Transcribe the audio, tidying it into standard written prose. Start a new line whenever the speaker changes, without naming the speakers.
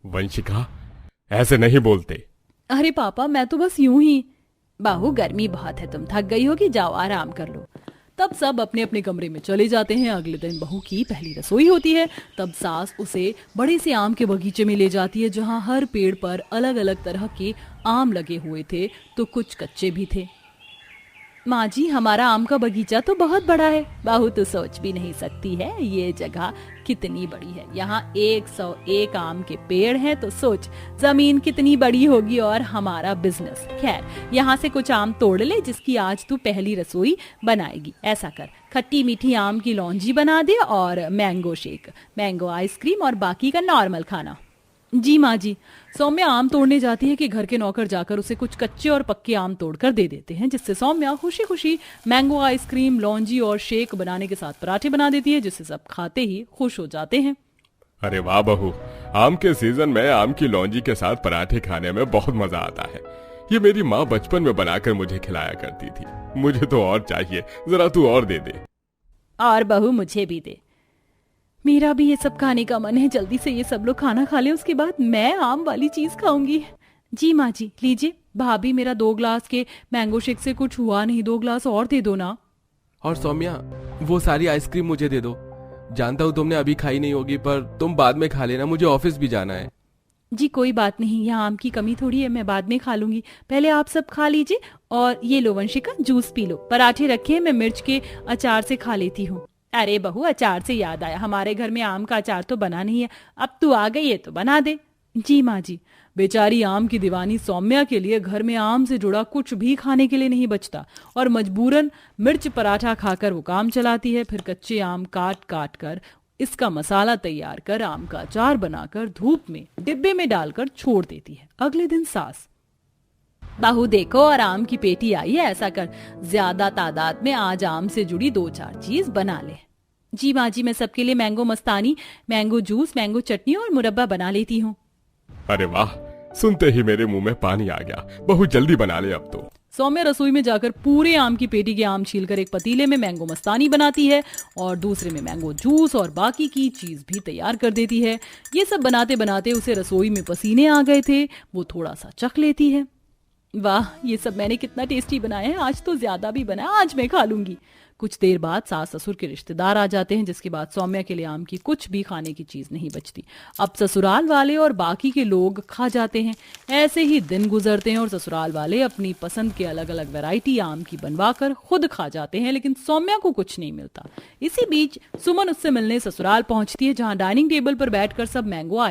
वंशिका, ऐसे नहीं बोलते।
अरे पापा, मैं तो बस यूं ही। बाहू, गर्मी बहुत है, तुम थक गई होगी, जाओ आराम कर लो। तब सब अपने अपने कमरे में चले जाते हैं। अगले दिन बहू की पहली रसोई होती है। तब सास उसे बड़े से आम के बगीचे में ले जाती है, जहाँ हर पेड़ पर अलग अलग तरह के आम लगे हुए थे, तो कुछ कच्चे भी थे। माँ जी, हमारा आम का बगीचा तो बहुत बड़ा है। बाहू, तो सोच भी नहीं सकती है ये जगह कितनी बड़ी है। यहाँ 101 आम के पेड़ हैं, तो सोच जमीन कितनी बड़ी होगी। और हमारा बिजनेस, खैर यहाँ से कुछ आम तोड़ ले, जिसकी आज तू पहली रसोई बनाएगी। ऐसा कर, खट्टी मीठी आम की लौंजी बना दे, और मैंगो शेक, मैंगो आइसक्रीम, और बाकी का नॉर्मल खाना। जी माँ जी। सौम्या आम तोड़ने जाती है कि घर के नौकर जाकर उसे कुछ कच्चे और पक्के आम तोड़कर दे देते हैं, जिससे सौम्या खुशी खुशी मैंगो आइसक्रीम, लौंजी और शेक बनाने के साथ पराठे बना देती है, जिसे सब खाते ही खुश हो जाते हैं।
अरे वाह बहू, आम के सीजन में आम की लौंजी के साथ पराठे खाने में बहुत मजा आता है। ये मेरी माँ बचपन में बनाकर मुझे खिलाया करती थी। मुझे तो और चाहिए, जरा तू और दे दे।
और बहू, मुझे भी दे। मेरा भी ये सब खाने का मन है। जल्दी से ये सब लोग खाना खा ले, उसके बाद मैं आम वाली चीज खाऊंगी। जी माँ जी, लीजिए। भाभी, मेरा 2 ग्लास के मैंगो शेक से कुछ हुआ नहीं, 2 ग्लास और दे दो ना।
और सौम्या, वो सारी आइसक्रीम मुझे दे दो। जानता हूँ तुमने अभी खाई नहीं होगी, पर तुम बाद में खा लेना, मुझे ऑफिस भी जाना है।
जी कोई बात नहीं, यहाँ आम की कमी थोड़ी है, मैं बाद में खा लूंगी। पहले आप सब खा लीजिए। और ये लो वंशिका, जूस पी लो। पराठे रखे हैं, मैं मिर्च के अचार से खा लेती हूँ। अरे बहू, अचार से याद आया, हमारे घर में आम का अचार तो बना नहीं है। अब तू आ गई है तो बना दे। जी माँ जी। बेचारी आम की दीवानी सौम्या के लिए घर में आम से जुड़ा कुछ भी खाने के लिए नहीं बचता, और मजबूरन मिर्च पराठा खाकर वो काम चलाती है। फिर कच्चे आम काट काट कर इसका मसाला तैयार कर आम का अचार बनाकर धूप में डिब्बे में डालकर छोड़ देती है। अगले दिन सास, बाहू देखो, और आम की पेटी आई है, ऐसा कर ज्यादा तादाद में आज आम से जुड़ी 2-4 चीज बना ले। जी माँ जी, मैं सबके लिए मैंगो मस्तानी, मैंगो जूस, मैंगो चटनी और मुरब्बा बना लेती हूँ।
अरे वाह, सुनते ही मेरे मुंह में पानी आ गया। बहू जल्दी बना ले अब तो।
सौम्या रसोई में जाकर पूरे आम की पेटी के आम छीलकर एक पतीले में मैंगो मस्तानी बनाती है, और दूसरे में मैंगो जूस और बाकी की चीज भी तैयार कर देती है। ये सब बनाते बनाते उसे रसोई में पसीने आ गए थे। वो थोड़ा सा चख लेती है। वाह, ये सब मैंने कितना टेस्टी बनाया है, आज तो ज्यादा भी बना, आज मैं खा लूंगी। कुछ देर बाद सास ससुर के रिश्तेदार आ जाते हैं, जिसके बाद सौम्या के लिए आम की कुछ भी खाने की चीज नहीं बचती। अब ससुराल वाले और बाकी के लोग खा जाते हैं। ऐसे ही दिन गुजरते हैं, और ससुराल वाले अपनी पसंद के अलग अलग वैरायटी आम की बनवाकर खुद खा जाते हैं, लेकिन सौम्या को कुछ नहीं मिलता। इसी बीच सुमन उससे मिलने ससुराल पहुंचती है, जहां डाइनिंग टेबल पर बैठकर सब मैंगो